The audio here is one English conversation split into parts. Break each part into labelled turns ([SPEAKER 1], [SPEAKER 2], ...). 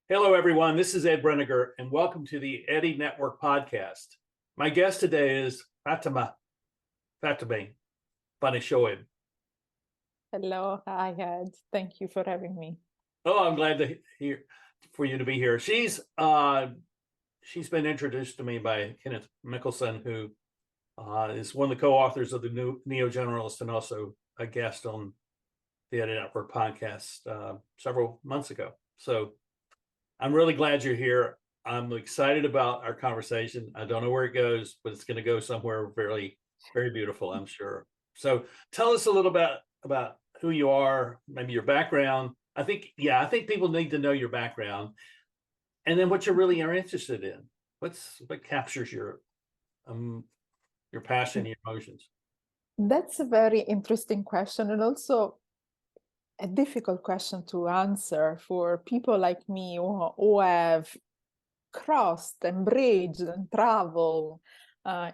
[SPEAKER 1] Hello, everyone. This is Ed Breniger, and welcome to the Eddie Network podcast. My guest today is Fateme Banishoeib.
[SPEAKER 2] Hello, hi Ed. Thank you for having me.
[SPEAKER 1] Oh, I'm glad to hear for you to be here. She's been introduced to me by Kenneth Mickelson, who is one of the co-authors of the new Neo Generalist and also a guest on the Eddie Network podcast several months ago. So I'm really glad you're here. I'm excited about our conversation. I don't know where it goes, but it's going to go somewhere very, very beautiful, I'm sure. So tell us a little bit about who you are, maybe your background. I think people need to know your background, and then what you really are interested in. What captures your passion, your emotions?
[SPEAKER 2] That's a very interesting question, and also a difficult question to answer for people like me who have crossed and bridged and traveled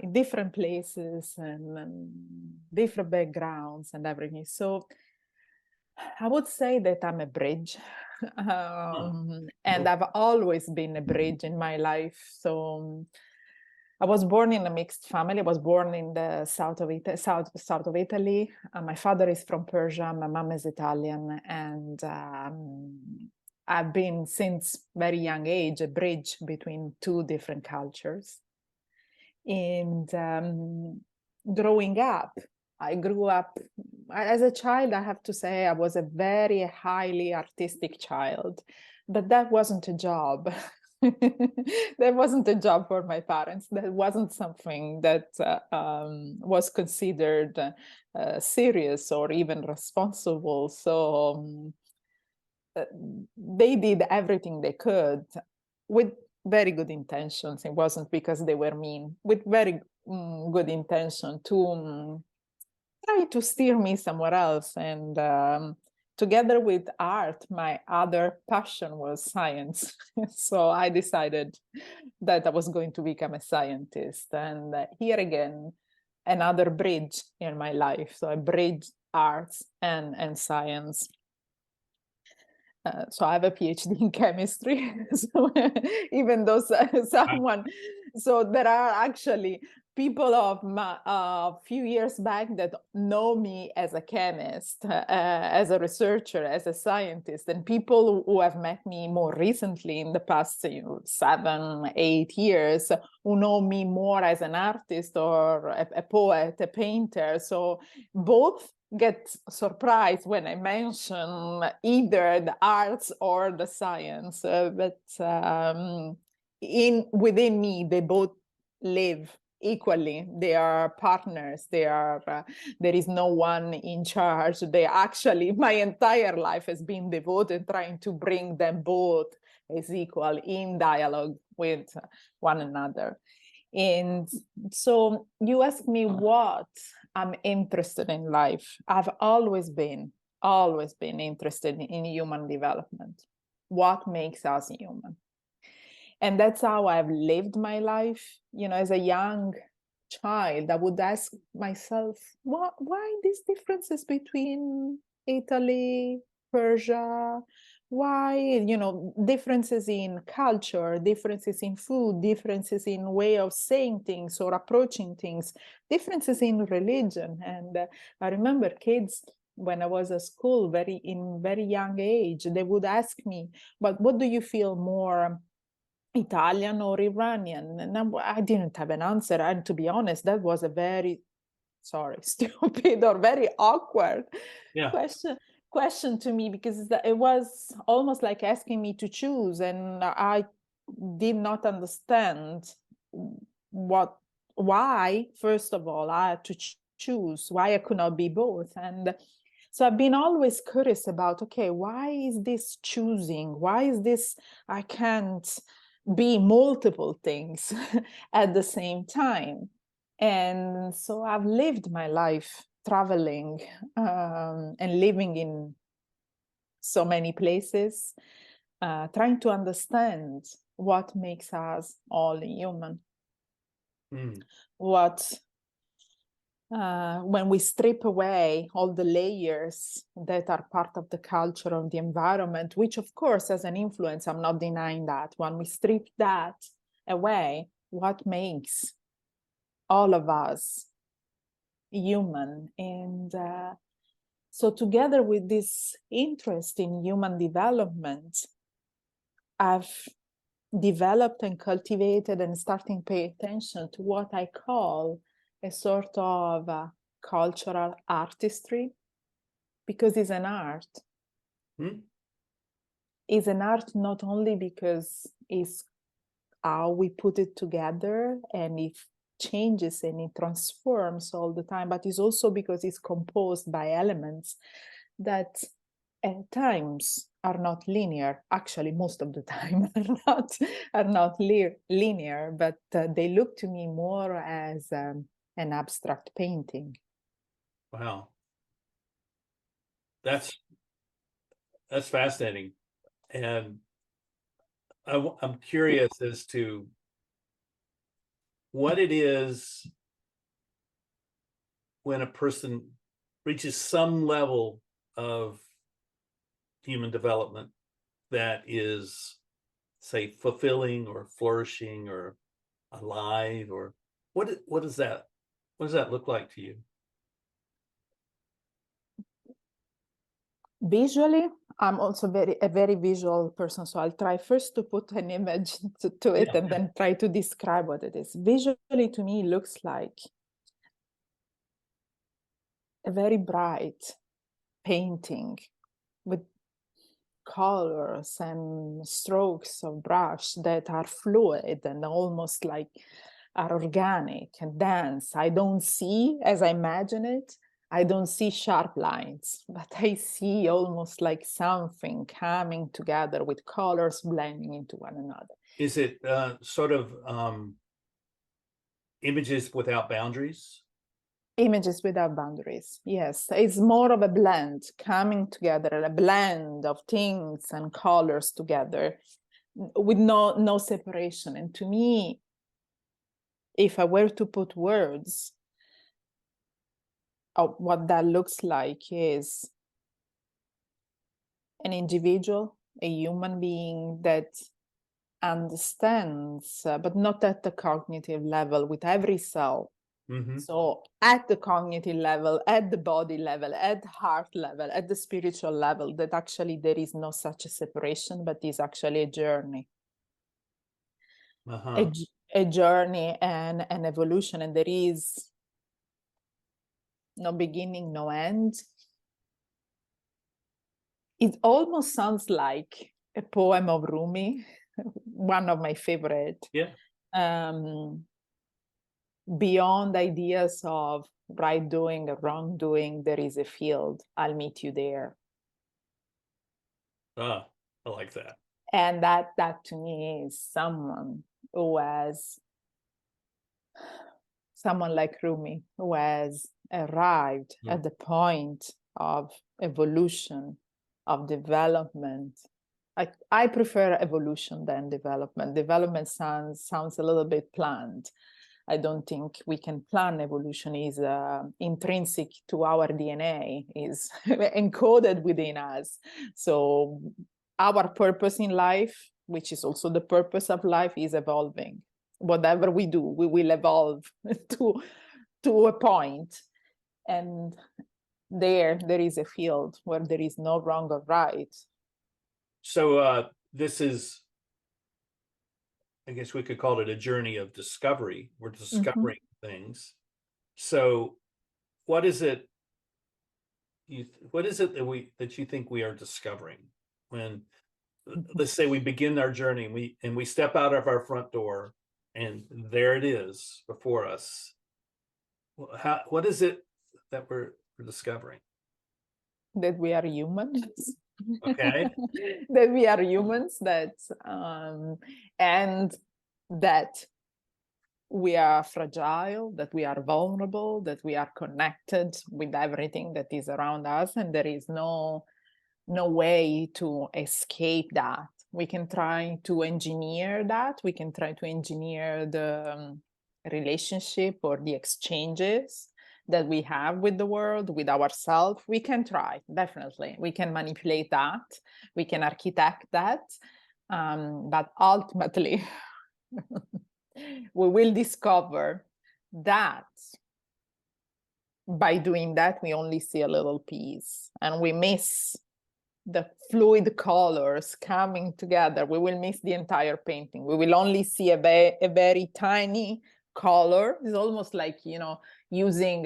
[SPEAKER 2] in different places and different backgrounds and everything. So I would say that I'm a bridge. And I've always been a bridge in my life. So I was born in a mixed family. I was born in the south of Italy. My father is from Persia. My mom is Italian. And I've been, since very young age, a bridge between two different cultures. And growing up, I grew up, as a child, I have to say, I was a very highly artistic child. But that wasn't a job. That wasn't a job for my parents. That wasn't something that was considered serious or even responsible. So they did everything they could with very good intentions. It wasn't because they were mean, with very good intention to try to steer me somewhere else. And together with art, my other passion was science. So I decided that I was going to become a scientist. And here again, another bridge in my life. So I bridged arts and science. So I have a PhD in chemistry. So even though so there are actually people of a few years back that know me as a chemist, as a researcher, as a scientist, and people who have met me more recently in the past 7, 8 years, who know me more as an artist or a poet, a painter. So both get surprised when I mention either the arts or the science, but within me, they both live equally. They are partners. There is no one in charge. My entire life has been devoted trying to bring them both as equal in dialogue with one another. And so you ask me what I'm interested in life. I've always been interested in human development. What makes us human? And that's how I've lived my life. As a young child, I would ask myself, why these differences between Italy, Persia? Why, differences in culture, differences in food, differences in way of saying things or approaching things, differences in religion. And I remember kids, when I was at school, in very young age, they would ask me, but what do you feel more Italian or Iranian? And I didn't have an answer. And to be honest, that was a very, stupid or very awkward question to me, because it was almost like asking me to choose. And I did not understand why, first of all, I had to choose, why I could not be both. And so I've been always curious about, okay, why is this choosing? Why is this, I can't be multiple things at the same time? And so I've lived my life traveling and living in so many places, trying to understand what makes us all human. What when we strip away all the layers that are part of the culture of the environment, which of course has an influence, I'm not denying that. When we strip that away, what makes all of us human? And so together with this interest in human development, I've developed and cultivated and starting to pay attention to what I call a sort of cultural artistry, because it's an art. It's an art not only because it's how we put it together and it changes and it transforms all the time, but it's also because it's composed by elements that at times are not linear. Actually, most of the time are not linear, but they look to me more as an abstract painting.
[SPEAKER 1] Wow. That's fascinating. And I'm curious as to what it is when a person reaches some level of human development that is, say, fulfilling or flourishing or alive, or what does that look like to you?
[SPEAKER 2] Visually, I'm also a very visual person, so I'll try first to put an image to it and then try to describe what it is. Visually, to me, it looks like a very bright painting with colors and strokes of brush that are fluid and almost like are organic and dense. I don't see, as I imagine it, I don't see sharp lines, but I see almost like something coming together with colors blending into one another.
[SPEAKER 1] Is it sort of images without boundaries?
[SPEAKER 2] Images without boundaries, yes. It's more of a blend coming together, a blend of things and colors together with no separation. And to me, if I were to put words, what that looks like is an individual, a human being that understands, but not at the cognitive level with every cell.
[SPEAKER 1] Mm-hmm.
[SPEAKER 2] So at the cognitive level, at the body level, at the heart level, at the spiritual level, that actually there is no such a separation, but is actually a journey. A journey and an evolution, and there is no beginning, no end. It almost sounds like a poem of Rumi, one of my favorite.
[SPEAKER 1] Yeah.
[SPEAKER 2] Beyond ideas of right doing or wrong doing, there is a field. I'll meet you there.
[SPEAKER 1] I like that.
[SPEAKER 2] And that to me is someone like Rumi, who has arrived at the point of evolution, of development. I prefer evolution than development. Development sounds a little bit planned. I don't think we can plan. Evolution is intrinsic to our DNA, is encoded within us. So our purpose in life, which is also the purpose of life, is evolving. Whatever we do, we will evolve to a point. And there is a field where there is no wrong or right.
[SPEAKER 1] So this is, I guess we could call it a journey of discovery. We're discovering things. So what is it that you think we are discovering when, let's say, we begin our journey and we step out of our front door and there it is before us? What is it that we're discovering? That
[SPEAKER 2] we are humans.
[SPEAKER 1] Okay.
[SPEAKER 2] That we are humans, and that we are fragile, that we are vulnerable, that we are connected with everything that is around us, and there is no way to escape that. We can try to engineer that. We can try to engineer the relationship or the exchanges that we have with the world, with ourselves, we can try, definitely. We can manipulate that, we can architect that, but ultimately, we will discover that by doing that, we only see a little piece and we miss the fluid colors coming together. We will miss the entire painting. We will only see a very tiny color. It's almost like, you know, using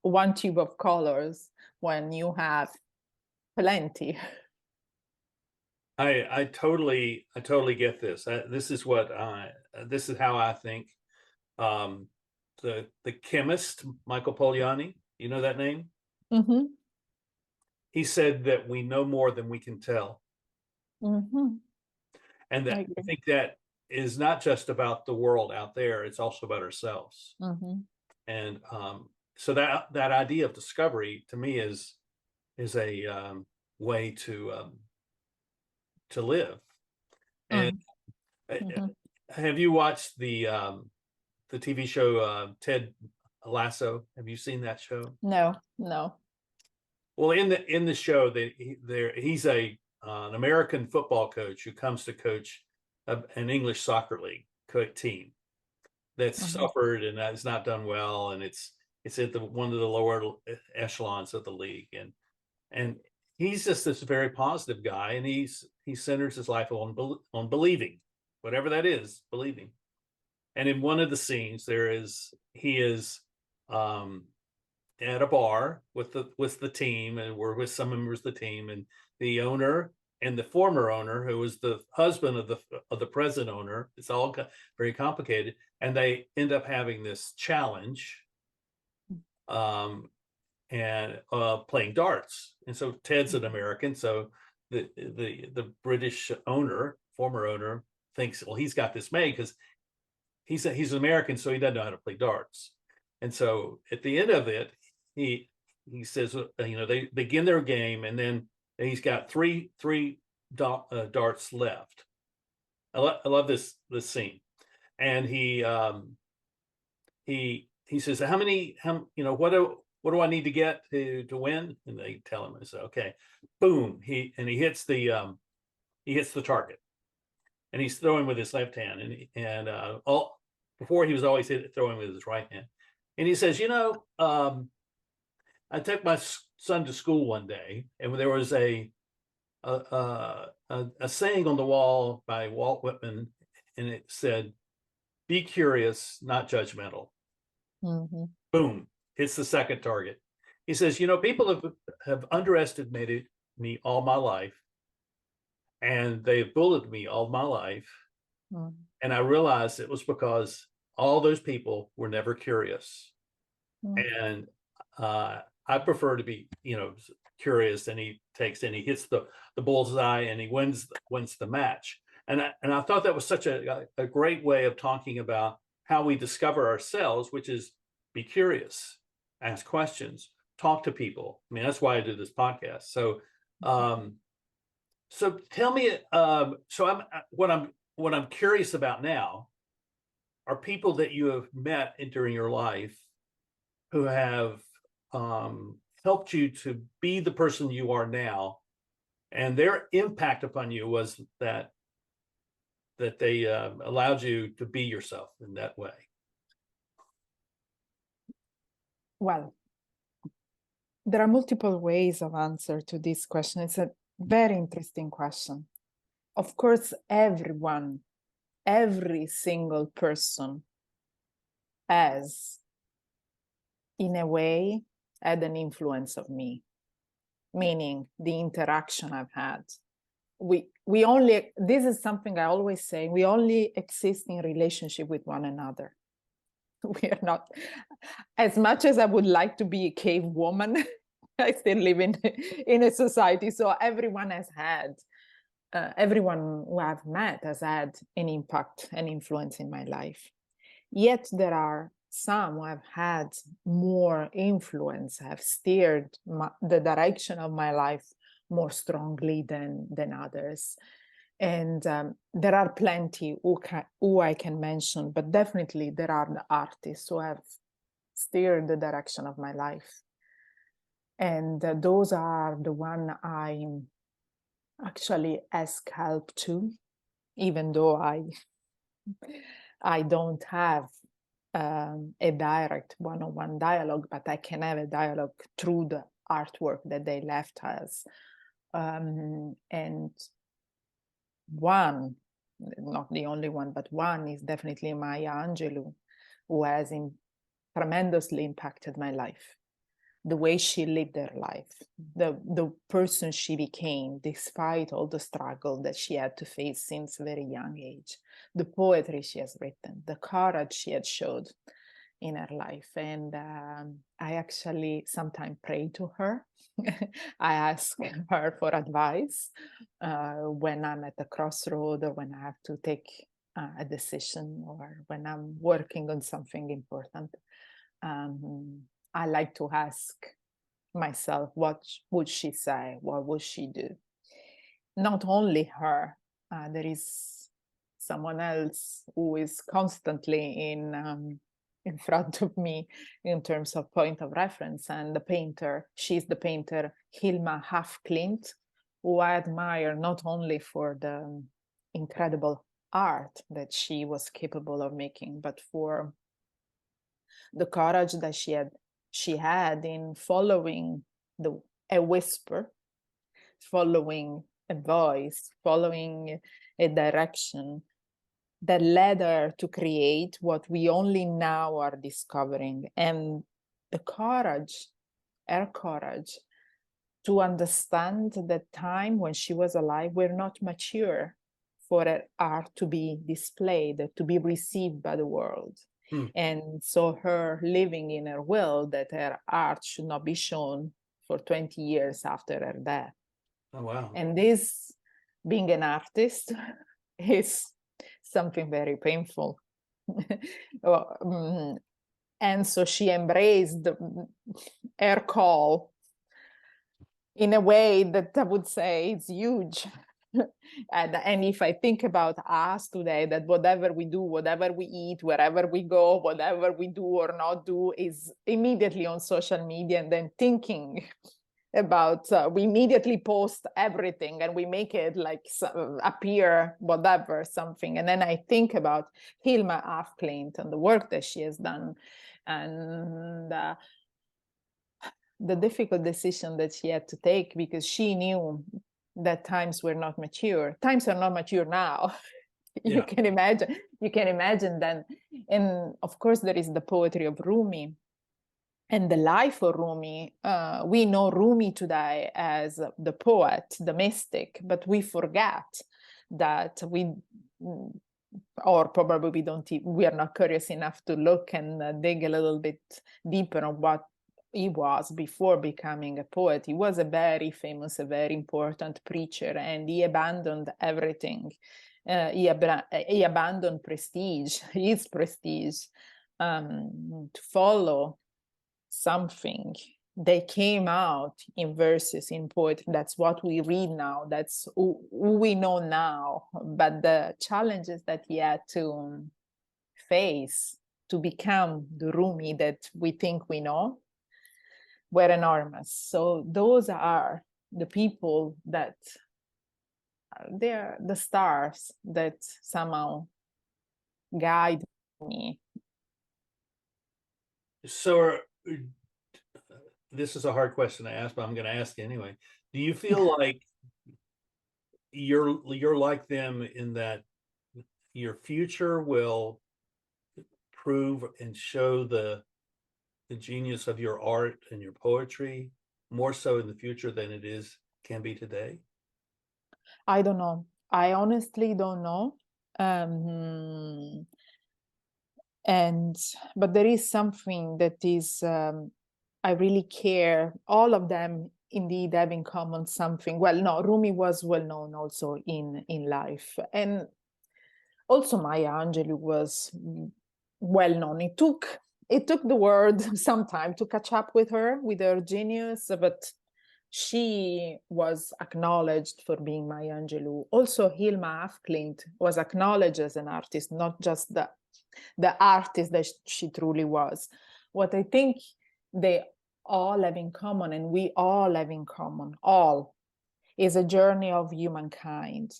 [SPEAKER 2] one tube of colors when you have plenty.
[SPEAKER 1] I totally get this. This is how I think. The chemist, Michael Pogliani, you know that name?
[SPEAKER 2] Mm-hmm.
[SPEAKER 1] He said that we know more than we can tell.
[SPEAKER 2] Mm-hmm.
[SPEAKER 1] And that I think that is not just about the world out there, it's also about ourselves.
[SPEAKER 2] Mm-hmm.
[SPEAKER 1] And so that idea of discovery to me is a way to live. And
[SPEAKER 2] mm-hmm.
[SPEAKER 1] Have you watched the TV show Ted Lasso? Have you seen that show?
[SPEAKER 2] No.
[SPEAKER 1] Well, in the show, he's an American football coach who comes to coach an English soccer league team that's suffered and has not done well, and it's at one of the lower echelons of the league, and he's just this very positive guy, and he centers his life on believing, whatever that is, believing. And in one of the scenes, he is at a bar with the team, and we're with some members of the team, and the owner and the former owner, who was the husband of the present owner. It's all very complicated, and they end up having this challenge, and playing darts. And so Ted's an American, so the British owner, former owner, thinks, well, he's got this made because he's an American, so he doesn't know how to play darts. And so at the end of it, he says, you know, they begin their game, and then he's got three darts left. I love this scene, and he says, how you know, what do I need to get to win? And they tell him, I say, okay, boom, he hits the target, and he's throwing with his left hand, and before he was always throwing with his right hand. And he says, you know, I took my son to school one day, and there was a saying on the wall by Walt Whitman, and it said, "Be curious, not judgmental."
[SPEAKER 2] Mm-hmm.
[SPEAKER 1] Boom, hits the second target. He says, you know, people have underestimated me all my life, and they've bullied me all my life.
[SPEAKER 2] Mm-hmm.
[SPEAKER 1] And I realized it was because all those people were never curious. Mm-hmm. And I prefer to be, you know, curious. And he hits the bullseye, and he wins the match. And I thought that was such a great way of talking about how we discover ourselves, which is be curious, ask questions, talk to people. I mean, that's why I do this podcast. So, so tell me, what I'm curious about now are people that you have met during your life who have helped you to be the person you are now, and their impact upon you was that they allowed you to be yourself in that way.
[SPEAKER 2] Well, there are multiple ways of answer to this question. It's a very interesting question. Of course, every single person has, in a way, had an influence of me, meaning the interaction I've had. We only, this is something I always say, we only exist in relationship with one another. We are not, as much as I would like to be a cave woman, I still live in a society. So everyone has had, everyone who I've met has had an impact, an influence in my life. Yet there are some who have had more influence, have steered the direction of my life more strongly than others. And there are plenty who I can mention, but definitely there are the artists who have steer the direction of my life. And those are the one I actually ask help to, even though I don't have a direct one-on-one dialogue, but I can have a dialogue through the artwork that they left us. And one, not the only one, but one is definitely Maya Angelou, who has tremendously impacted my life. The way she lived her life, the person she became, despite all the struggle that she had to face since a very young age, the poetry she has written, the courage she had showed in her life. And I actually sometimes pray to her. I ask her for advice when I'm at the crossroad, or when I have to take a decision, or when I'm working on something important. I like to ask myself, what would she say? What would she do? Not only her, there is someone else who is constantly in front of me in terms of point of reference, and the painter. She's the painter Hilma af Klint, who I admire not only for the incredible art that she was capable of making, but for the courage that she had in following a whisper, following a voice, following a direction that led her to create what we only now are discovering. And the courage, her courage, to understand that time when she was alive were not mature for her art to be displayed, to be received by the world. And so her living in her will that her art should not be shown for 20 years after her death.
[SPEAKER 1] Oh, wow.
[SPEAKER 2] And this, being an artist, is something very painful. And so she embraced her call in a way that I would say is huge. And if I think about us today, that whatever we do, whatever we eat, wherever we go, whatever we do or not do is immediately on social media, and then thinking about, we immediately post everything and we make it like appear whatever, something. And then I think about Hilma af Klint and the work that she has done, and the difficult decision that she had to take, because she knew that times were not mature. Times are not mature now. You can imagine then. And of course, there is the poetry of Rumi and the life of Rumi. We know Rumi today as the poet, the mystic, but we forget that or probably we are not curious enough to look and dig a little bit deeper on what he was before becoming a poet. He was a very famous, a very important preacher, and he abandoned everything. He abandoned prestige, his prestige, to follow something. They came out in verses, in poetry. That's what we read now. That's who we know now. But the challenges that he had to face to become the Rumi that we think we know were enormous. So those are the people that they're the stars that somehow guide me.
[SPEAKER 1] So this is a hard question to ask, but I'm going to ask anyway. Do you feel like you're like them in that your future will prove and show the genius of your art and your poetry more so in the future than it can be today?
[SPEAKER 2] I don't know. I honestly don't know. But there is something that is, I really care. All of them indeed have in common something. Well, no, Rumi was well known also in life, and also Maya Angelou was well known. It took the world some time to catch up with her genius, but she was acknowledged for being Maya Angelou. Also, Hilma af Klint was acknowledged as an artist, not just the artist that she truly was. what I think they all have in common, and we all have in common, all, is a journey of humankind.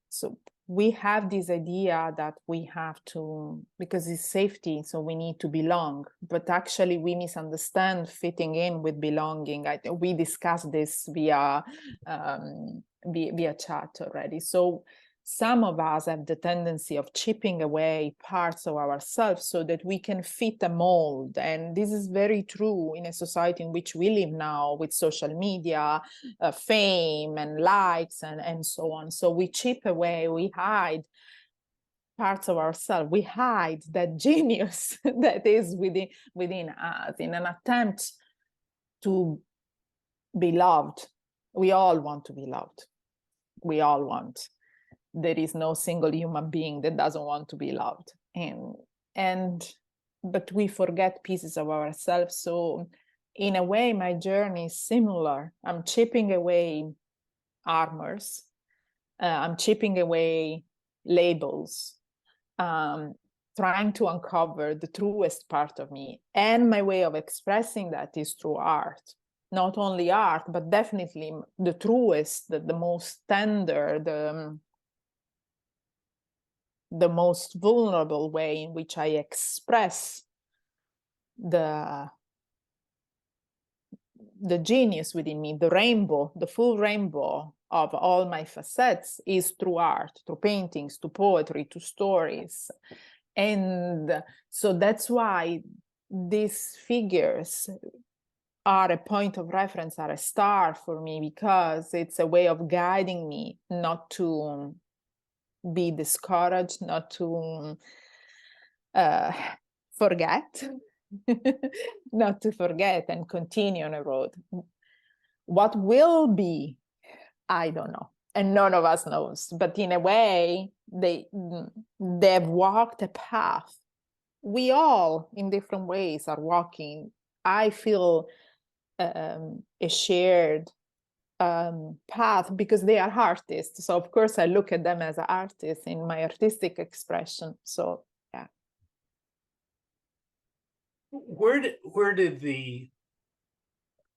[SPEAKER 2] So we have this idea that we have to, because it's safety, so we need to belong. But actually, we misunderstand fitting in with belonging. We discussed this via chat already. So some of us have the tendency of chipping away parts of ourselves so that we can fit a mold. And this is very true in a society in which we live now, with social media, fame and likes and so on. So we chip away, we hide parts of ourselves, we hide that genius that is within us in an attempt to be loved. We all want to be loved. We all want. There is no single human being that doesn't want to be loved. But we forget pieces of ourselves. So in a way, my journey is similar. I'm chipping away armors. I'm chipping away labels, trying to uncover the truest part of me. And my way of expressing that is through art. Not only art, but definitely the truest, the most tender, the most vulnerable way in which I express the genius within me, the rainbow, the full rainbow of all my facets, is through art, through paintings, to poetry, to stories. And so that's why these figures are a point of reference, are a star for me, because it's a way of guiding me not to be discouraged, not to forget, not to forget and continue on a road. What will be, I don't know, and none of us knows. But in a way, they've walked a path. We all, in different ways, are walking. I feel a shared path because they are artists. So of course I look at them as artists in my artistic expression. So yeah.
[SPEAKER 1] Where did the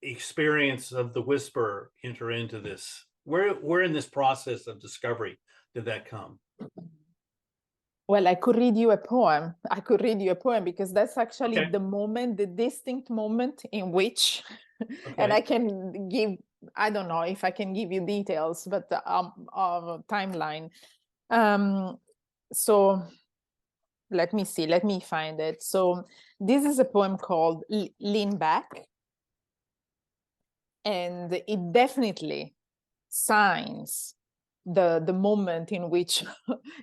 [SPEAKER 1] experience of the whisper enter into this? Where in this process of discovery did that come?
[SPEAKER 2] Well, I could read you a poem. I could read you a poem because that's actually
[SPEAKER 1] Okay.
[SPEAKER 2] the moment, the distinct moment in which,
[SPEAKER 1] Okay.
[SPEAKER 2] and I can give, I don't know if I can give you details, but of timeline. So let me see, let me find it. So this is a poem called Lean Back. And it definitely signs the moment in which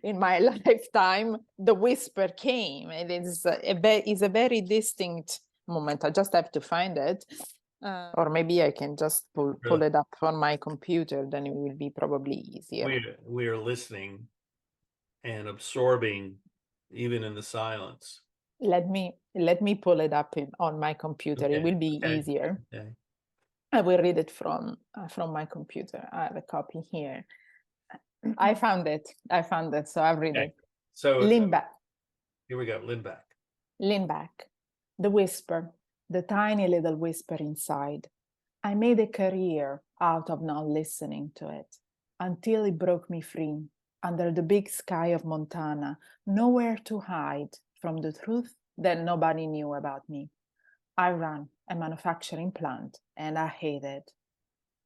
[SPEAKER 2] in my lifetime the whisper came. It is a very distinct moment. I just have to find it, or maybe I can just pull it up on my computer, then it will be probably easier.
[SPEAKER 1] We are listening and absorbing even in the silence.
[SPEAKER 2] Let me pull it up on my computer.
[SPEAKER 1] Okay.
[SPEAKER 2] It will be easier.
[SPEAKER 1] Okay.
[SPEAKER 2] I will read it from my computer. I have a copy here. I found it. So I'll read it.
[SPEAKER 1] So
[SPEAKER 2] Lean back.
[SPEAKER 1] Here we go. Lean back.
[SPEAKER 2] Lean back. The whisper, the tiny little whisper inside. I made a career out of not listening to it until it broke me free under the big sky of Montana, nowhere to hide from the truth that nobody knew about me. I ran a manufacturing plant and I hate it.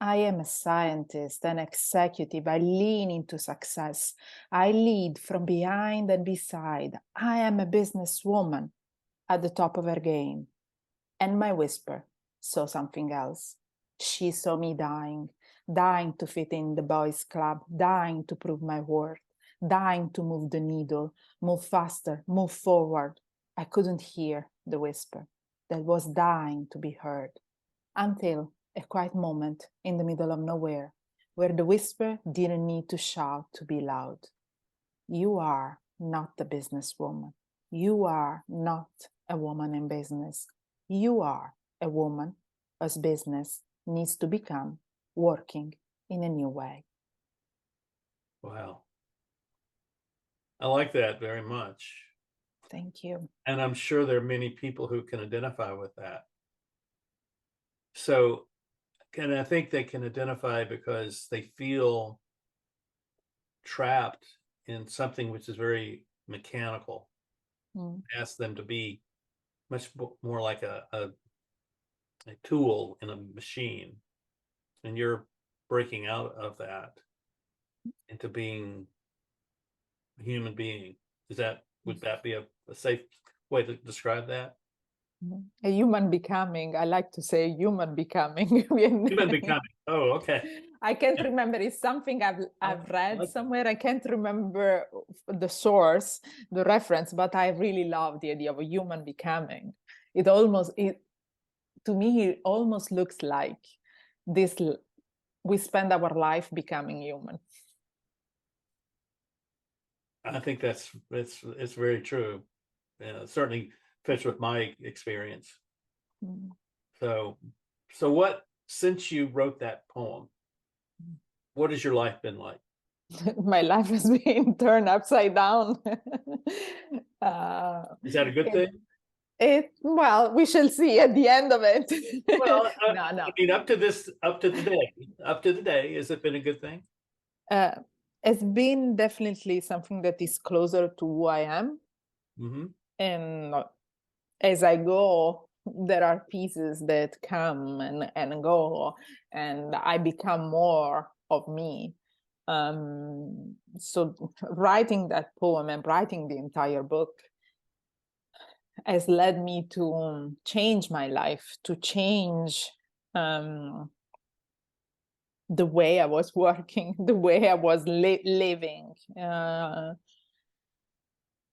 [SPEAKER 2] I am a scientist, an executive. I lean into success. I lead from behind and beside. I am a businesswoman at the top of her game. And my whisper saw something else. She saw me dying to fit in the boys' club, dying to prove my worth, dying to move the needle, move faster, move forward. I couldn't hear the whisper that was dying to be heard until a quiet moment in the middle of nowhere where the whisper didn't need to shout to be loud. You are not the businesswoman. You are not a woman in business. You are a woman whose business needs to become working in a new way.
[SPEAKER 1] Wow. I like that very much.
[SPEAKER 2] Thank you.
[SPEAKER 1] And I'm sure there are many people who can identify with that. So, and I think they can identify because they feel trapped in something which is very mechanical. Ask them to be much more like a tool in a machine, and you're breaking out of that into being a human being. Would that be a safe way to describe that?
[SPEAKER 2] A human becoming. I like to say human becoming.
[SPEAKER 1] Human becoming. Oh, okay.
[SPEAKER 2] I can't remember. It's something I've read somewhere. I can't remember the source, the reference, but I really love the idea of a human becoming. To me, it almost looks like this. We spend our life becoming human.
[SPEAKER 1] I think it's very true. Certainly fits with my experience. So what, since you wrote that poem, what has your life been like?
[SPEAKER 2] My life has been turned upside down.
[SPEAKER 1] Is that a good thing?
[SPEAKER 2] Well, we shall see at the end of it.
[SPEAKER 1] Well,
[SPEAKER 2] no.
[SPEAKER 1] I mean, up to the day, has it been a good thing?
[SPEAKER 2] It's been definitely something that is closer to who I am. And as I go, there are pieces that come and go, and I become more of me. So writing that poem and writing the entire book has led me to change my life, to change the way I was working, the way I was living,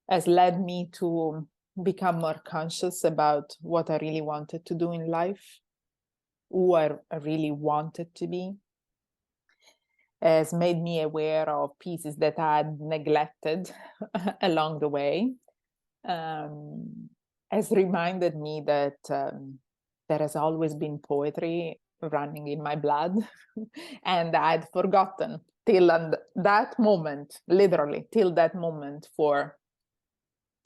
[SPEAKER 2] has led me to become more conscious about what I really wanted to do in life, who I really wanted to be, has made me aware of pieces that I had neglected along the way, has reminded me that there has always been poetry running in my blood, and I'd forgotten till that moment, literally till that moment, for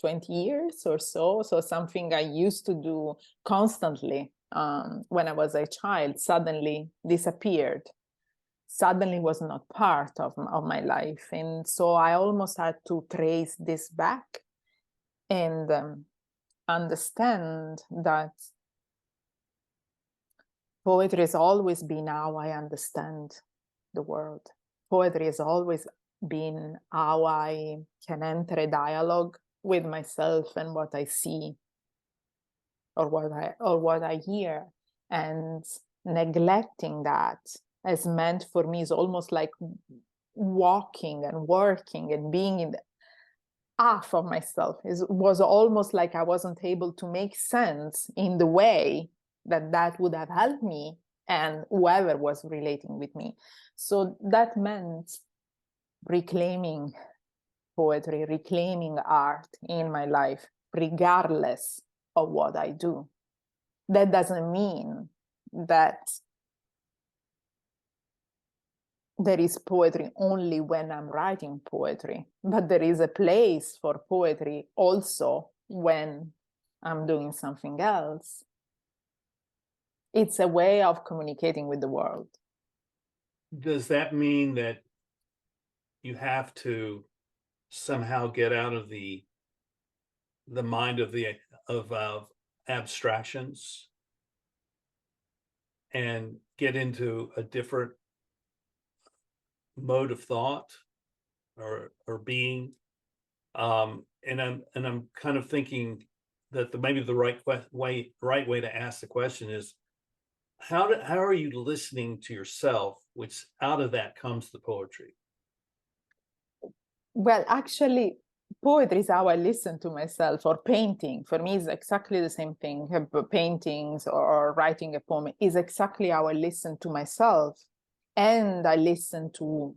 [SPEAKER 2] 20 years or so. So something I used to do constantly when I was a child suddenly disappeared, suddenly was not part of my life. And so I almost had to trace this back and understand that poetry has always been how I understand the world. Poetry has always been how I can enter a dialogue with myself and what I see or what I hear. And neglecting that has meant for me is almost like walking and working and being in the half of myself. It was almost like I wasn't able to make sense in the way that would have helped me and whoever was relating with me. So that meant reclaiming poetry, reclaiming art in my life, regardless of what I do. That doesn't mean that there is poetry only when I'm writing poetry, but there is a place for poetry also when I'm doing something else. It's a way of communicating with the world.
[SPEAKER 1] Does that mean that you have to somehow get out of the mind of abstractions and get into a different mode of thought or being? And I'm kind of thinking that maybe the right way to ask the question is, how are you listening to yourself, which out of that comes the poetry?
[SPEAKER 2] Well, actually, poetry is how I listen to myself, or painting. For me, is exactly the same thing. Paintings or writing a poem is exactly how I listen to myself, and I listen to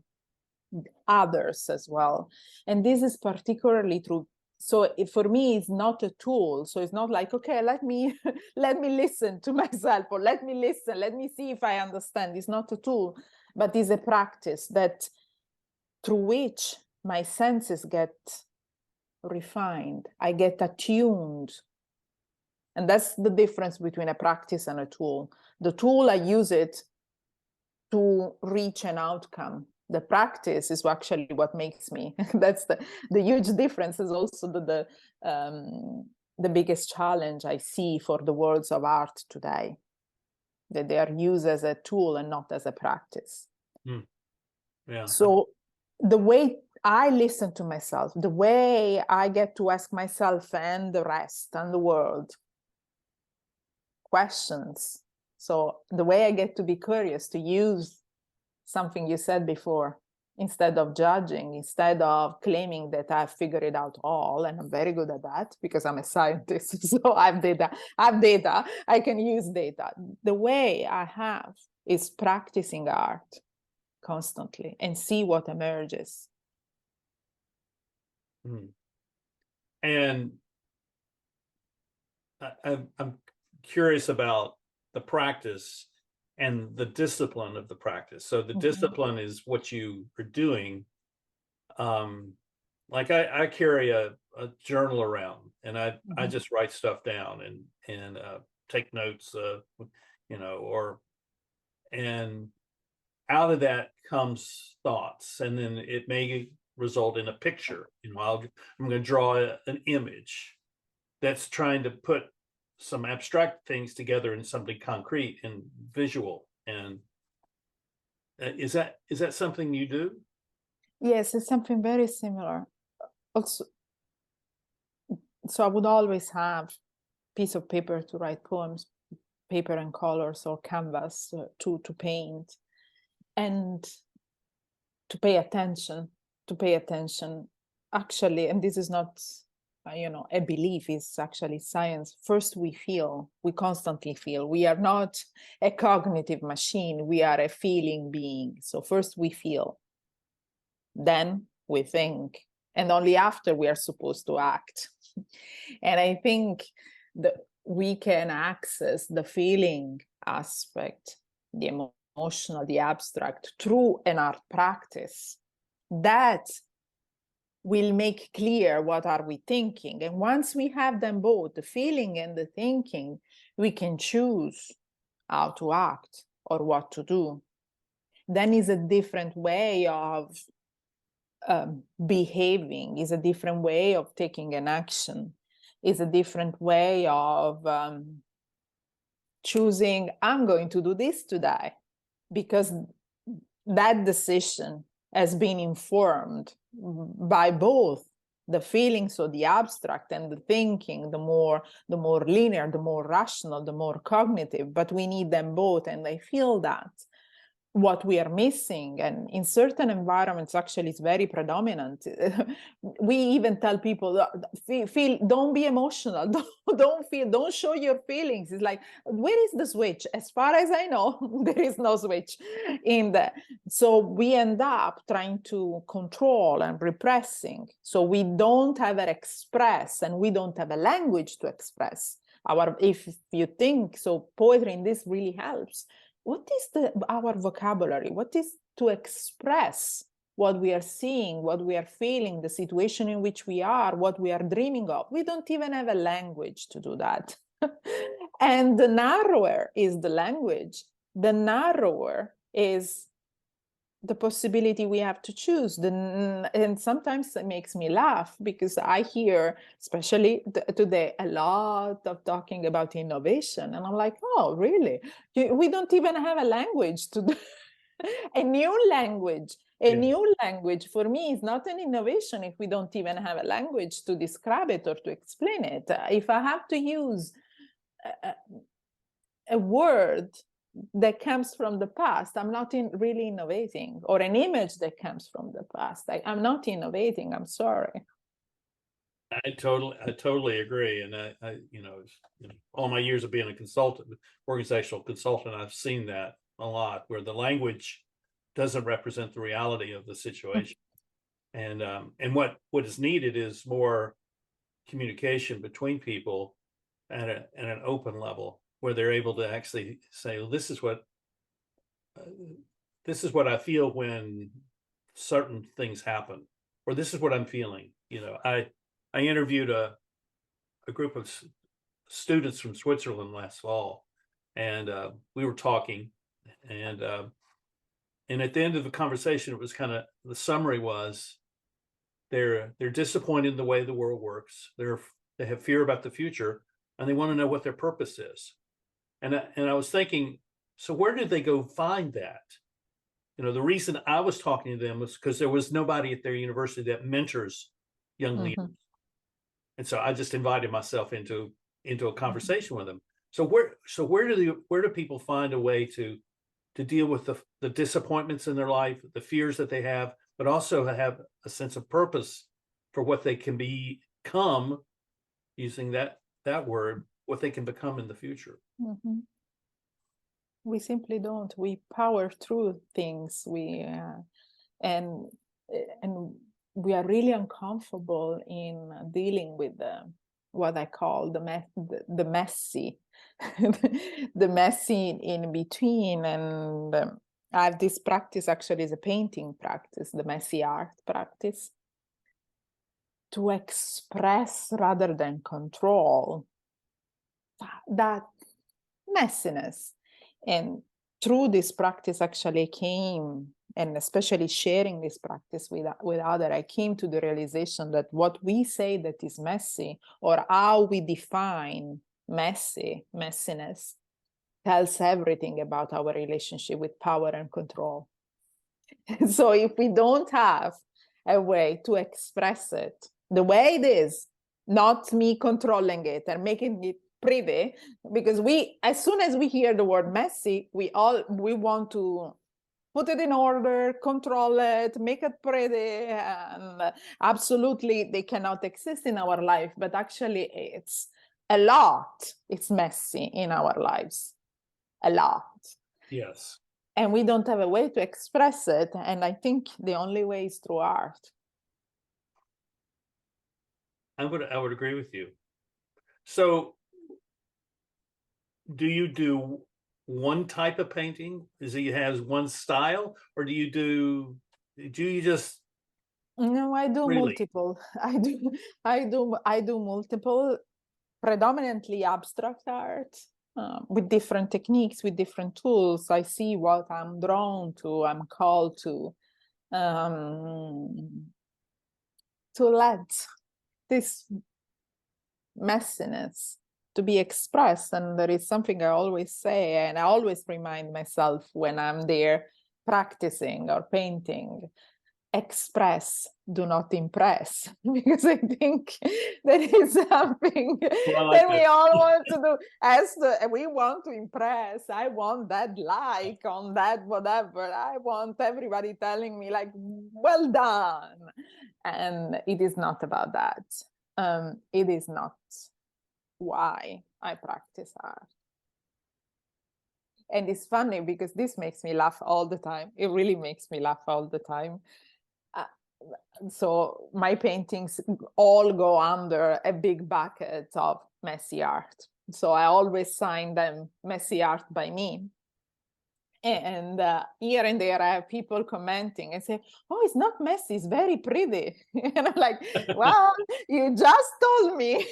[SPEAKER 2] others as well. And this is particularly true. So for me, it's not a tool. So it's not like, okay, let me listen to myself, or let me see if I understand. It's not a tool, but it's a practice that through which my senses get refined. I get attuned. And that's the difference between a practice and a tool. The tool, I use it to reach an outcome. The practice is actually what makes me. That's the huge difference. Is also the biggest challenge I see for the worlds of art today, that they are used as a tool and not as a practice.
[SPEAKER 1] Yeah.
[SPEAKER 2] So the way I listen to myself, the way I get to ask myself and the rest and the world questions. So the way I get to be curious, to use something you said before, instead of judging, instead of claiming that I've figured it out all, and I'm very good at that because I'm a scientist, so I have data, I can use data. The way I have is practicing art constantly and see what emerges.
[SPEAKER 1] And I'm curious about the practice and the discipline of the practice. So the discipline is what you are doing. Like I carry a journal around, and I just write stuff down and take notes, you know, and out of that comes thoughts, and then it may result in a picture. You know, I'm going to draw an image that's trying to put some abstract things together in something concrete and visual. And is that something you do?
[SPEAKER 2] Yes, it's something very similar. Also, so I would always have a piece of paper to write poems, paper and colors or canvas to paint, and to pay attention. Actually, and this is not a belief, is actually science. First we constantly feel. We are not a cognitive machine, we are a feeling being. So first we feel, then we think, and only after we are supposed to act. And I think that we can access the feeling aspect, the emotional, the abstract, through an art practice that will make clear what are we thinking. And once we have them both, the feeling and the thinking, we can choose how to act or what to do. Then is a different way of behaving, is a different way of taking an action, is a different way of choosing, I'm going to do this today, because that decision has been informed by both the feelings, so the abstract, and the thinking, the more linear, the more rational, the more cognitive, but we need them both. And I feel that what we are missing, and in certain environments actually it's very predominant. We even tell people, feel, don't be emotional, don't feel, don't show your feelings. It's like, where is the switch? As far as I know, there is no switch in that. So we end up trying to control and repressing, so we don't ever express, and we don't have a language to express if you think so. Poetry in this really helps. What is our vocabulary? What is to express what we are seeing, what we are feeling, the situation in which we are, what we are dreaming of? We don't even have a language to do that. And the narrower is the language. The narrower is the possibility we have to choose. And sometimes it makes me laugh, because I hear, especially today, a lot of talking about innovation. And I'm like, oh, really? We don't even have a language to do. A new language. New language for me is not an innovation if we don't even have a language to describe it or to explain it. If I have to use a word that comes from the past, I'm not really innovating, or an image that comes from the past, I'm not innovating. I'm sorry.
[SPEAKER 1] I totally agree. And I all my years of being a consultant, organizational consultant, I've seen that a lot, where the language doesn't represent the reality of the situation. And what is needed is more communication between people at an open level, where they're able to actually say, well, this is what I feel when certain things happen, or this is what I'm feeling. I interviewed a group of students from Switzerland last fall, and we were talking, and at the end of the conversation, it was kind of, the summary was, they're disappointed in the way the world works. They have fear about the future, and they want to know what their purpose is. And I was thinking, so where did they go find that? You know, the reason I was talking to them was because there was nobody at their university that mentors young leaders. And so I just invited myself into a conversation with them. So where do people find a way to deal with the disappointments in their life, the fears that they have, but also have a sense of purpose for what they can become, using that word, what they can become in the future?
[SPEAKER 2] We simply don't. We power through things. And we are really uncomfortable in dealing with what I call the messy, the messy in between. And I have this practice, actually, is a painting practice, the messy art practice, to express rather than control that messiness. And through this practice actually came, and especially sharing this practice with others, I came to the realization that what we say that is messy, or how we define messiness, tells everything about our relationship with power and control. So if we don't have a way to express it the way it is, not me controlling it and making it pretty, because as soon as we hear the word messy, we want to put it in order, control it, make it pretty, and absolutely they cannot exist in our life. But actually it's a lot, it's messy in our lives, a lot.
[SPEAKER 1] Yes.
[SPEAKER 2] And we don't have a way to express it. And I think the only way is through art.
[SPEAKER 1] I would agree with you. So do you do one type of painting? Has one style, or do you just?
[SPEAKER 2] No, I do multiple. I do multiple, predominantly abstract art, with different techniques, with different tools. I see what I'm drawn to, I'm called to let this messiness to be expressed. And there is something I always say, and I always remind myself when I'm there practicing or painting: express, do not impress. Because I think that is something that we all want to do. We want to impress. I want that like on that whatever. I want everybody telling me like, well done. And it is not about that. It is not why I practice art. And it's funny because this makes me laugh all the time. It really makes me laugh all the time. So my paintings all go under a big bucket of messy art. So I always sign them messy art by me. And here and there I have people commenting and say, oh, it's not messy, it's very pretty. And I'm like, well, you just told me.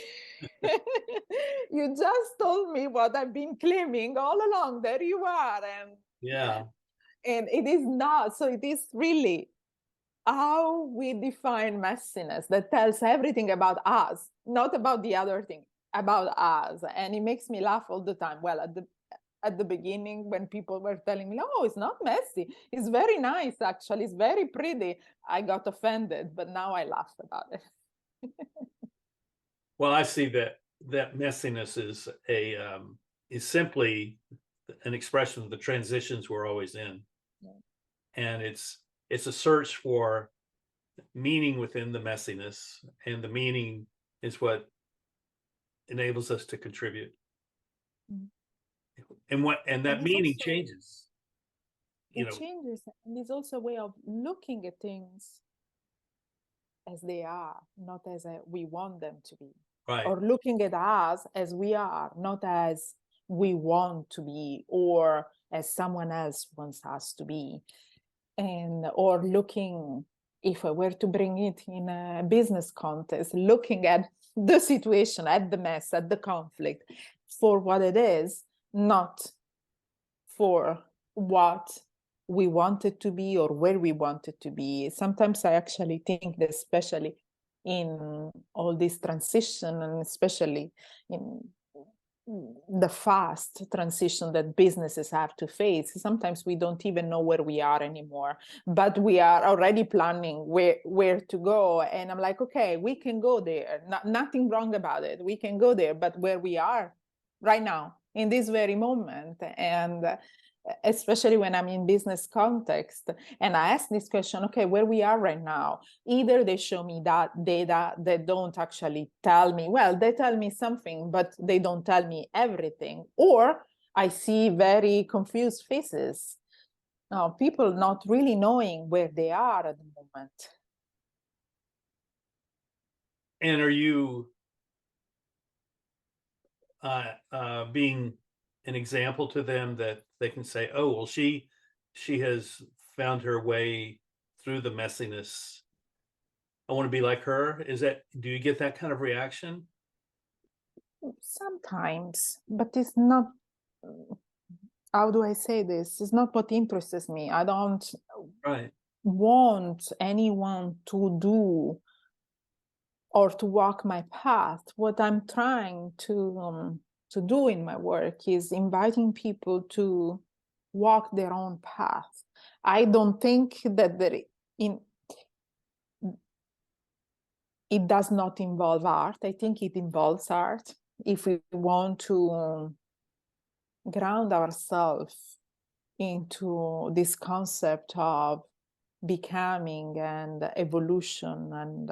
[SPEAKER 2] You just told me what I've been claiming all along. There you are. And
[SPEAKER 1] yeah.
[SPEAKER 2] And it is not. So it is really how we define messiness that tells everything about us, not about the other thing, about us. And it makes me laugh all the time. Well, at the beginning, when people were telling me, oh, it's not messy, it's very nice, actually, it's very pretty, I got offended, but now I laugh about it.
[SPEAKER 1] Well, I see that messiness is simply an expression of the transitions we're always in. Yeah. And it's a search for meaning within the messiness, and the meaning is what enables us to contribute. And that meaning also changes.
[SPEAKER 2] It changes, and it's also a way of looking at things as they are, not as we want them to be.
[SPEAKER 1] Right.
[SPEAKER 2] Or looking at us as we are, not as we want to be, or as someone else wants us to be. And or looking if I were to bring it in a business context, looking at the situation, at the mess, at the conflict for what it is, not for what we want it to be or where we want it to be. Sometimes I actually think that, especially in all this transition, and especially in the fast transition that businesses have to face, sometimes we don't even know where we are anymore, but we are already planning where to go. And I'm like, okay, we can go there. Nothing wrong about it. We can go there, but where we are right now in this very moment. And especially when I'm in business context and I ask this question, okay, where we are right now, either they show me that data that don't actually tell me, well, they tell me something, but they don't tell me everything, or I see very confused faces, people not really knowing where they are at the moment.
[SPEAKER 1] And are you being an example to them that they can say, oh, well, she has found her way through the messiness, I want to be like her? Do you get that kind of reaction?
[SPEAKER 2] Sometimes, but it's not, how do I say this? It's not what interests me. I don't want anyone to do or to walk my path. What I'm trying to do in my work is inviting people to walk their own path. I don't think that it does not involve art. I think it involves art. If we want to ground ourselves into this concept of becoming and evolution, and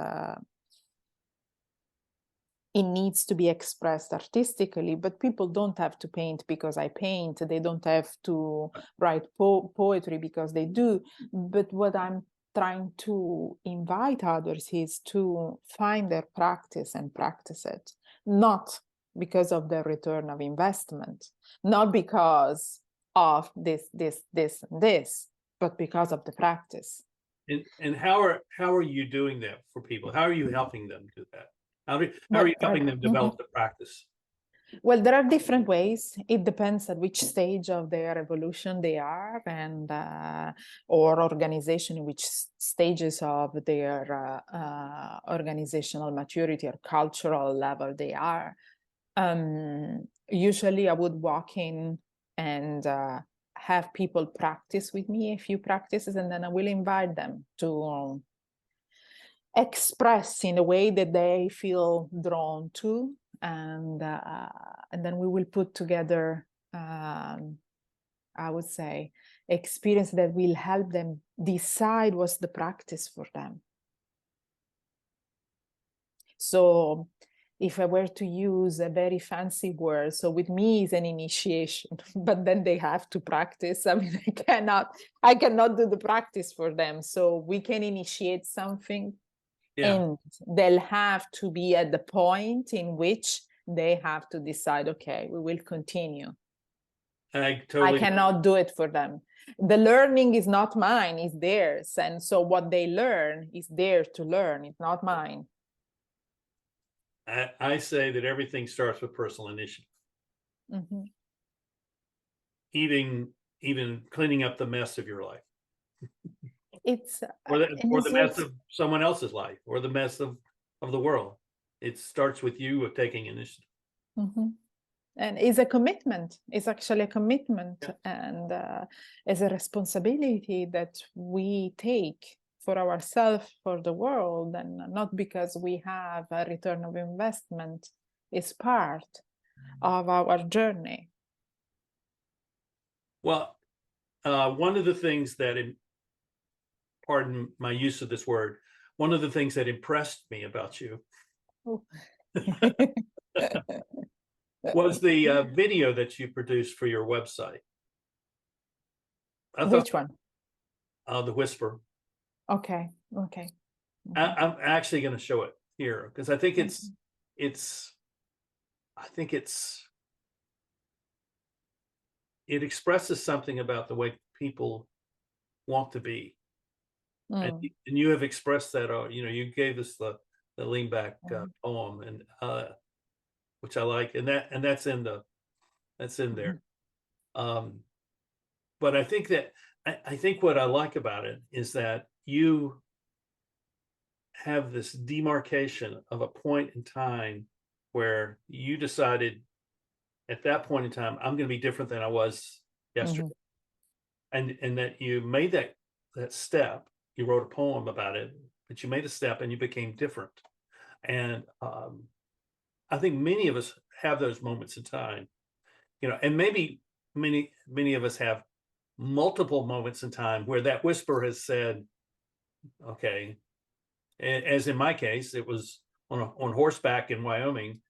[SPEAKER 2] it needs to be expressed artistically, but people don't have to paint because I paint. They don't have to write poetry because they do. But what I'm trying to invite others is to find their practice and practice it, not because of the return of investment, not because of this, but because of the practice.
[SPEAKER 1] And how are you doing that for people? How are you helping them do that? How are you helping them develop the practice?
[SPEAKER 2] Well, there are different ways. It depends at which stage of their evolution they are, and or organization, in which stages of their organizational maturity or cultural level they are. Usually I would walk in and have people practice with me a few practices, and then I will invite them to express in a way that they feel drawn to, and then we will put together, I would say, experience that will help them decide what's the practice for them. So if I were to use a very fancy word, so with me is an initiation, but then they have to practice. I mean, I cannot do the practice for them. So we can initiate something, and they'll have to be at the point in which they have to decide, okay, we will continue. I cannot do it for them. The learning is not mine, it's theirs. And so what they learn is theirs to learn, it's not mine.
[SPEAKER 1] I say that everything starts with personal initiative. Mm-hmm. Even cleaning up the mess of your life.
[SPEAKER 2] It's
[SPEAKER 1] or the mess of someone else's life, or the mess of the world. It starts with you of taking initiative. Mm-hmm.
[SPEAKER 2] And it's a commitment. It's actually a commitment, and it's a responsibility that we take for ourselves, for the world, and not because we have a return of investment. It's part of our journey.
[SPEAKER 1] Well, one of the things that, pardon my use of this word, one of the things that impressed me about you was the video that you produced for your website.
[SPEAKER 2] Which one?
[SPEAKER 1] The Whisper.
[SPEAKER 2] Okay.
[SPEAKER 1] I'm actually going to show it here because I think it expresses something about the way people want to be. And you have expressed that, you gave us the lean back poem, and which I like, and that's in there. But I think that I think what I like about it is that you have this demarcation of a point in time where you decided at that point in time, I'm going to be different than I was yesterday. And that you made that step. You wrote a poem about it, but you made a step and you became different. And I think many of us have those moments in time, and maybe many of us have multiple moments in time where that whisper has said, okay, as in my case, it was on horseback in Wyoming,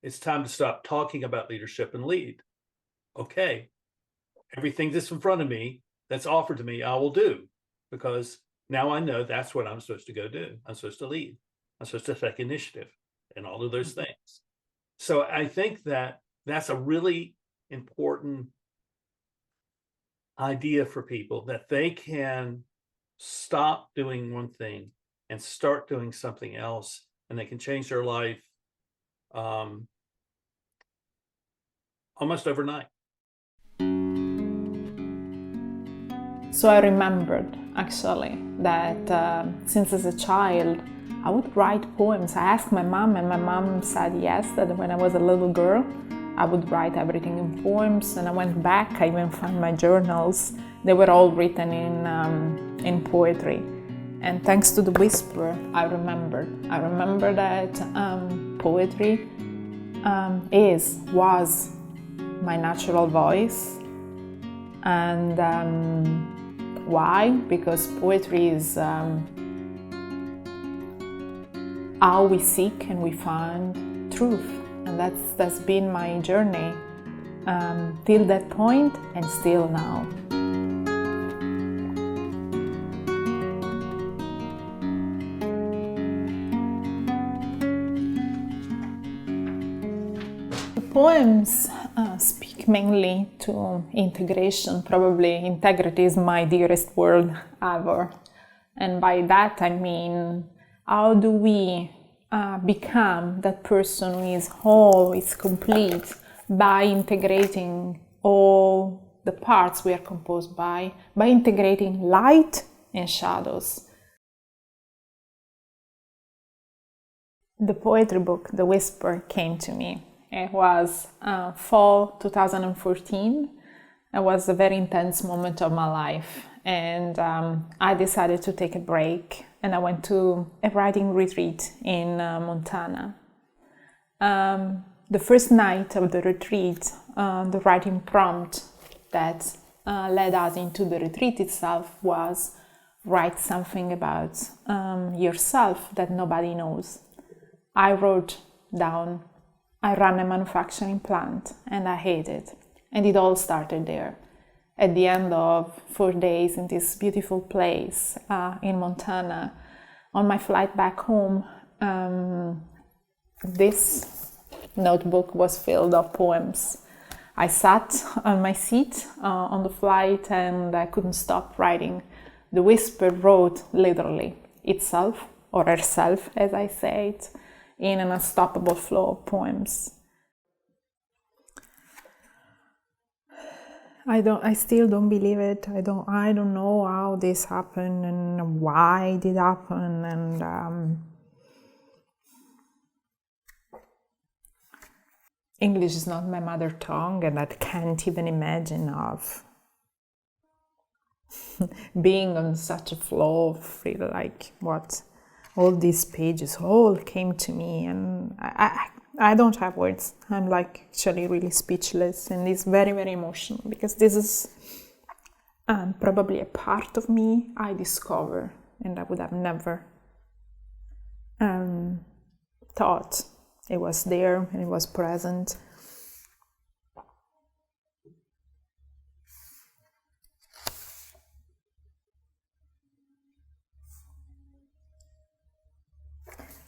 [SPEAKER 1] it's time to stop talking about leadership and lead. Okay, everything that's in front of me, that's offered to me, I will do, because now I know that's what I'm supposed to go do. I'm supposed to lead. I'm supposed to take initiative and all of those things. So I think that that's a really important idea for people, that they can stop doing one thing and start doing something else, and they can change their life almost overnight.
[SPEAKER 2] So I remembered actually that since as a child I would write poems. I asked my mom, and my mom said yes, that when I was a little girl I would write everything in poems. And I went back, I even found my journals. They were all written in poetry. And thanks to the whisper, I remember that poetry was my natural voice. And why? Because poetry is how we seek and we find truth. And that's been my journey till that point, and still now. The poems speak mainly to integration. Probably integrity is my dearest word ever. And by that I mean, how do we become that person who is whole, is complete, by integrating all the parts we are composed by integrating light and shadows. The poetry book, The Whisper, came to me. It was fall 2014. It was a very intense moment of my life, and I decided to take a break, and I went to a writing retreat in Montana. The first night of the retreat, the writing prompt that led us into the retreat itself was write something about yourself that nobody knows. I wrote down, I run a manufacturing plant and I hate it. And it all started there. At the end of 4 days in this beautiful place in Montana, on my flight back home, this notebook was filled of poems. I sat on my seat on the flight and I couldn't stop writing. The Whisper wrote literally itself, or herself as I say it, in an unstoppable flow of poems. I still don't believe it. I don't know how this happened and why it did happen, and English is not my mother tongue, and I can't even imagine of being on such a flow of really like what all these pages all came to me, and I don't have words. I'm like actually really speechless, and it's very, very emotional because this is probably a part of me I discover, and I would have never thought it was there and it was present.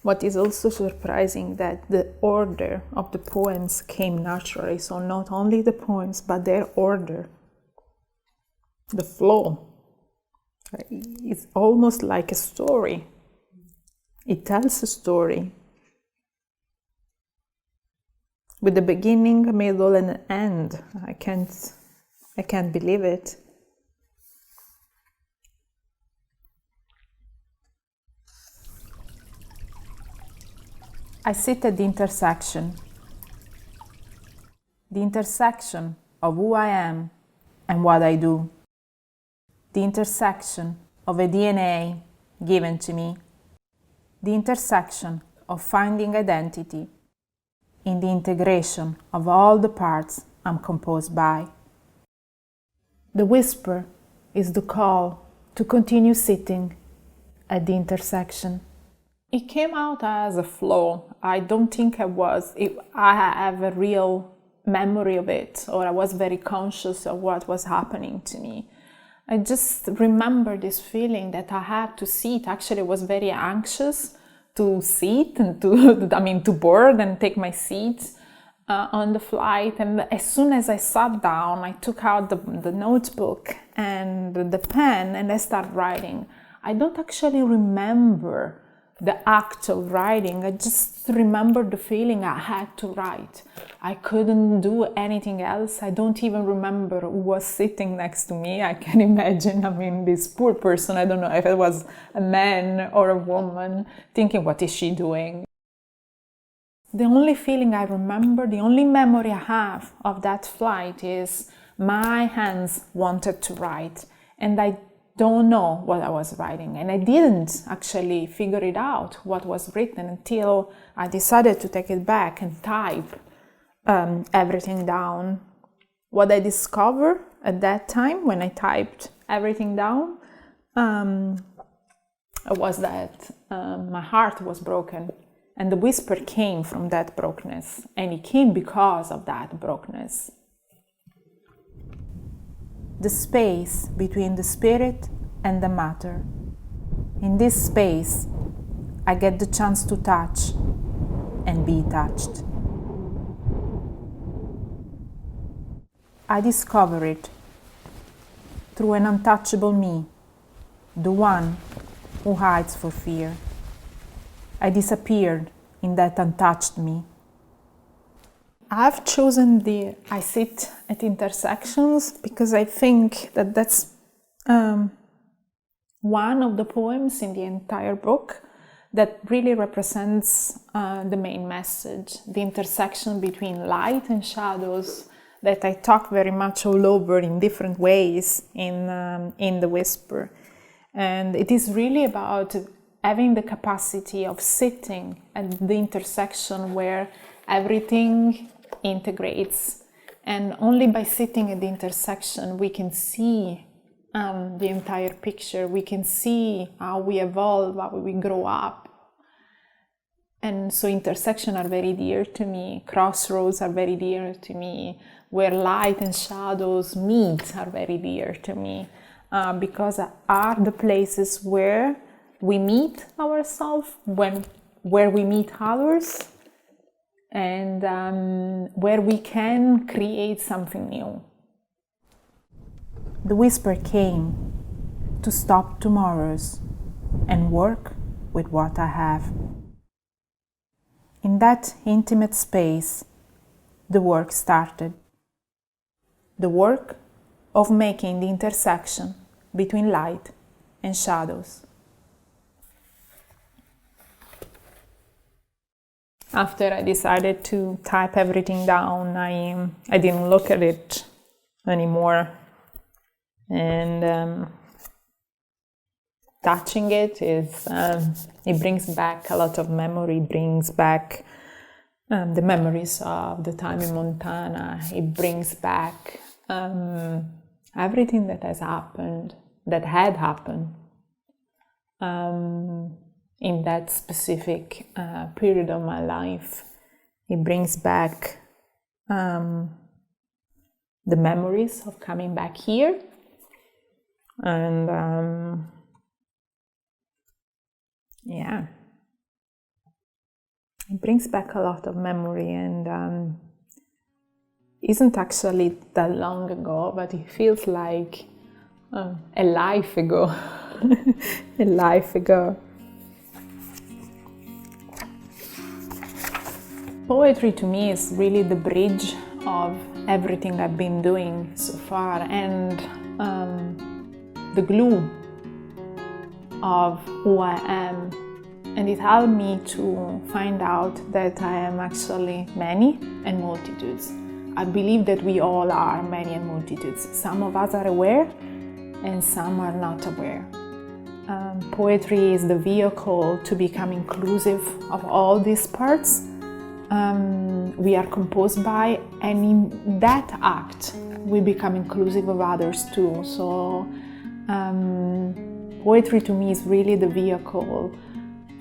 [SPEAKER 2] What is also surprising that the order of the poems came naturally. So not only the poems, but their order, the flow It's almost like a story. It tells a story with a beginning, a middle, and an end. I can't believe it. I sit at the intersection of who I am and what I do, the intersection of a DNA given to me, the intersection of finding identity in the integration of all the parts I'm composed by. The whisper is the call to continue sitting at the intersection. It came out as a flow. I don't think I have a real memory of it, or I was very conscious of what was happening to me. I just remember this feeling that I had to sit. Actually, I was very anxious to sit and to board and take my seat on the flight. And as soon as I sat down, I took out the notebook and the pen and I started writing. I don't actually remember the act of writing. I just remember the feeling I had to write. I couldn't do anything else. I don't even remember who was sitting next to me. I can imagine, this poor person, I don't know if it was a man or a woman, thinking, what is she doing? The only feeling I remember, the only memory I have of that flight is my hands wanted to write, and I don't know what I was writing, and I didn't actually figure it out what was written until I decided to take it back and type everything down. What I discovered at that time when I typed everything down was that my heart was broken, and the whisper came from that brokenness, and it came because of that brokenness. The space between the spirit and the matter. In this space, I get the chance to touch and be touched. I discover it through an untouchable me, the one who hides for fear. I disappeared in that untouched me. I've chosen I sit at intersections because I think that that's one of the poems in the entire book that really represents the main message, the intersection between light and shadows that I talk very much all over in different ways in the whisper. And it is really about having the capacity of sitting at the intersection where everything integrates, and only by sitting at the intersection we can see the entire picture. We can see how we evolve, how we grow up. And so intersections are very dear to me, crossroads are very dear to me, where light and shadows meet are very dear to me, because are the places where we meet ourselves, where we meet others, and where we can create something new. The whisper came to stop tomorrows and work with what I have. In that intimate space, the work started. The work of making the intersection between light and shadows. After I decided to type everything down, I didn't look at it anymore. And touching it it brings back a lot of memory. It brings back the memories of the time in Montana. It brings back everything that has happened, that had happened in that specific period of my life. It brings back the memories of coming back here. And it brings back a lot of memory, and isn't actually that long ago, but it feels like A life ago. A life ago. Poetry to me is really the bridge of everything I've been doing so far, and the glue of who I am. And it helped me to find out that I am actually many and multitudes. I believe that we all are many and multitudes. Some of us are aware and some are not aware. Poetry is the vehicle to become inclusive of all these parts we are composed by, and in that act we become inclusive of others too. So poetry to me is really the vehicle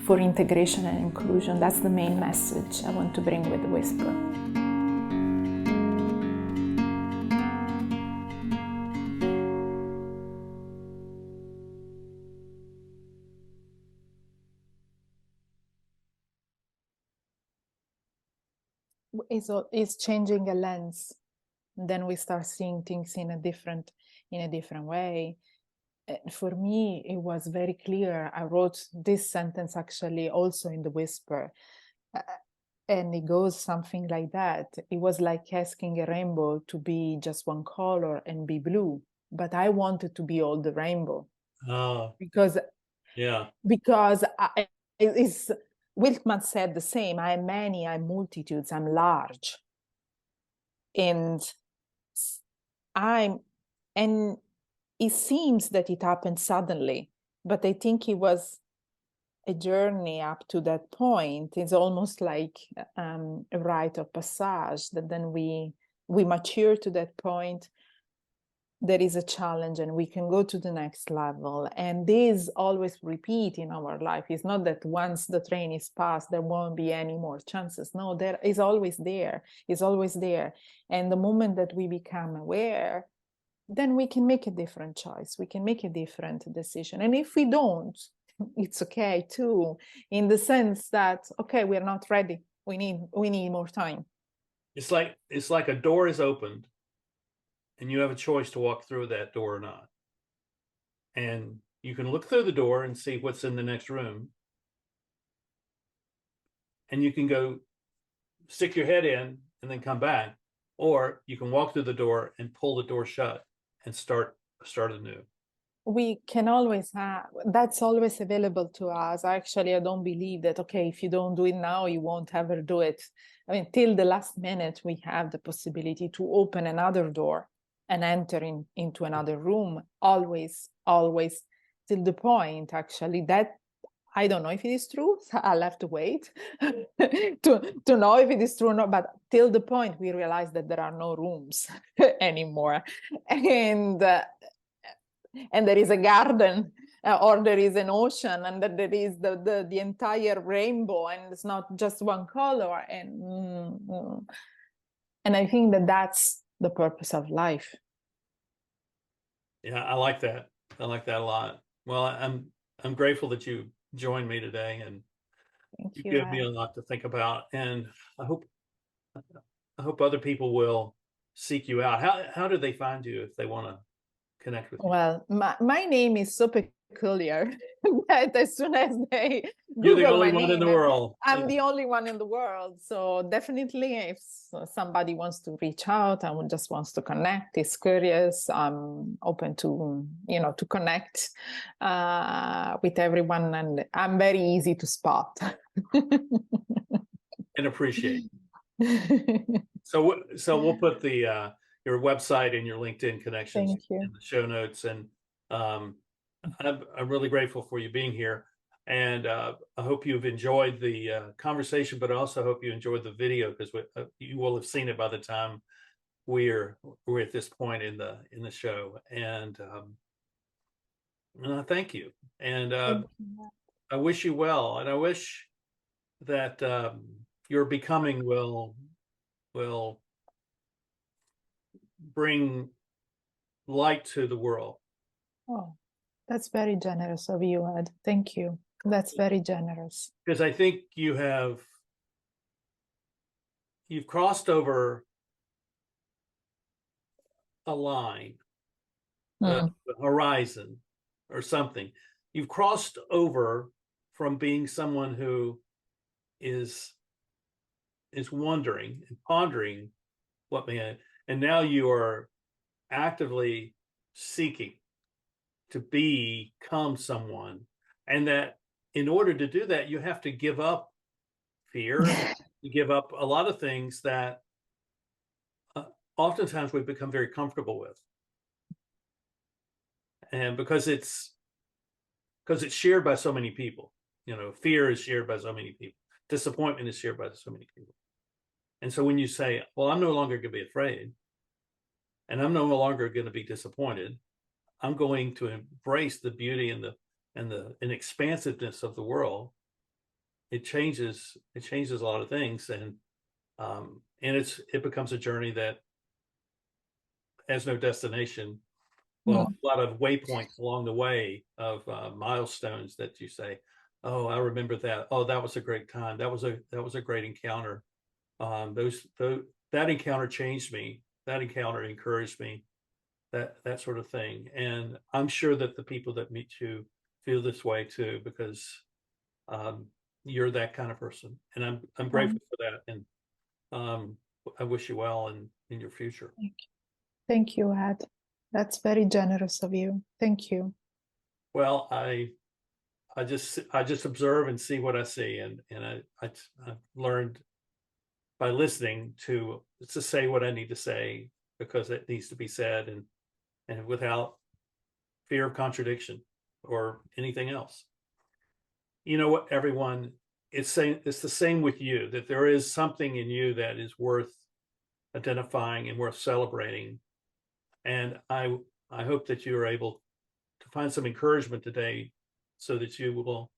[SPEAKER 2] for integration and inclusion. That's the main message I want to bring with the Whisper. It's changing a lens. Then we start seeing things in a different way. For me, it was very clear. I wrote this sentence actually also in the Whisper, and it goes something like that. It was like asking a rainbow to be just one color and be blue, but I wanted to be all the rainbow. Because it's Wilkman said the same. I am many, I'm multitudes, I'm large. And it seems that it happened suddenly, but I think it was a journey up to that point. It's almost like a rite of passage, that then we mature to that point. There is a challenge and we can go to the next level. And this always repeat in our life. It's not that once the train is passed, there won't be any more chances. No, there is always there. It's always there. And the moment that we become aware, then we can make a different choice. We can make a different decision. And if we don't, it's okay too, in the sense that, okay, we're not ready. We need more time.
[SPEAKER 1] It's like a door is opened and you have a choice to walk through that door or not. And you can look through the door and see what's in the next room. And you can go stick your head in and then come back. Or you can walk through the door and pull the door shut and start anew.
[SPEAKER 2] We can always have, that's always available to us. Actually, I don't believe that, okay, if you don't do it now, you won't ever do it. I mean, till the last minute, we have the possibility to open another door and enter into another room, always, till the point, actually, that I don't know if it is true. I'll have to wait to know if it is true or not. But till the point we realize that there are no rooms anymore, and there is a garden, or there is an ocean, and that there is the entire rainbow, and it's not just one color. And I think that that's the purpose of life.
[SPEAKER 1] Yeah, I like that. I like that a lot. Well, I'm grateful that you joined me today, and you give me a lot to think about. And I hope other people will seek you out. How do they find you if they want to connect with you?
[SPEAKER 2] Well, my name is so peculiar that as soon as they
[SPEAKER 1] You're the
[SPEAKER 2] Google
[SPEAKER 1] only
[SPEAKER 2] my
[SPEAKER 1] one in the
[SPEAKER 2] name,
[SPEAKER 1] world.
[SPEAKER 2] I'm the only one in the world. So definitely, if somebody wants to reach out and just wants to connect, is curious, I'm open to to connect with everyone, and I'm very easy to spot
[SPEAKER 1] And appreciate. So we'll put the your website and your LinkedIn connections in the show notes. And I'm really grateful for you being here. And I hope you've enjoyed the conversation, but I also hope you enjoyed the video, because you will have seen it by the time we're at this point in the show. And thank you. And I wish you well. And I wish that your becoming will bring light to the world.
[SPEAKER 2] Oh, that's very generous of you, Ed. Thank you. That's very generous.
[SPEAKER 1] Because I think you've crossed over a line the horizon or something. You've crossed over from being someone who is wondering and pondering what man, and now you are actively seeking to become someone, and that in order to do that, you have to give up fear, you give up a lot of things that oftentimes we become very comfortable with, and because it's shared by so many people. Fear is shared by so many people, disappointment is shared by so many people. And so when you say, well, I'm no longer going to be afraid, and I'm no longer going to be disappointed, I'm going to embrace the beauty and the expansiveness of the world, it changes a lot of things, and it becomes a journey that has no destination. Well, a lot of waypoints along the way of milestones that you say, oh, I remember that. Oh, that was a great time. That was a great encounter. That encounter changed me. That encounter encouraged me. That sort of thing. And I'm sure that the people that meet you feel this way too, because you're that kind of person. And I'm grateful for that. And I wish you well in your future.
[SPEAKER 2] Thank you, Ed. That's very generous of you. Thank you.
[SPEAKER 1] Well, I just observe and see what I see, and I've learned by listening to say what I need to say, because it needs to be said, and without fear of contradiction or anything else. You know what, everyone, it's the same with you, that there is something in you that is worth identifying and worth celebrating. And I hope that you are able to find some encouragement today, so that you will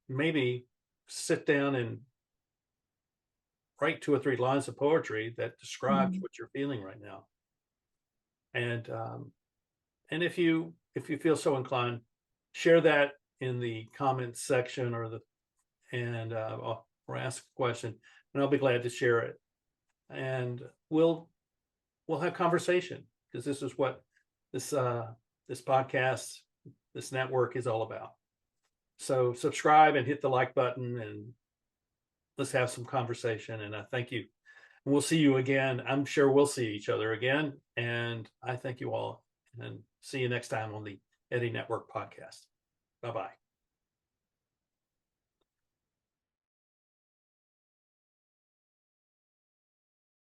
[SPEAKER 1] maybe sit down and write 2 or 3 lines of poetry that describes what you're feeling right now. And if you feel so inclined, share that in the comments section or ask a question, and I'll be glad to share it. And we'll have conversation, because this is what this podcast, this network is all about. So subscribe and hit the like button, and let's have some conversation. And I thank you. And we'll see you again. I'm sure we'll see each other again. And I thank you all, and see you next time on the Eddie Network podcast. Bye-bye.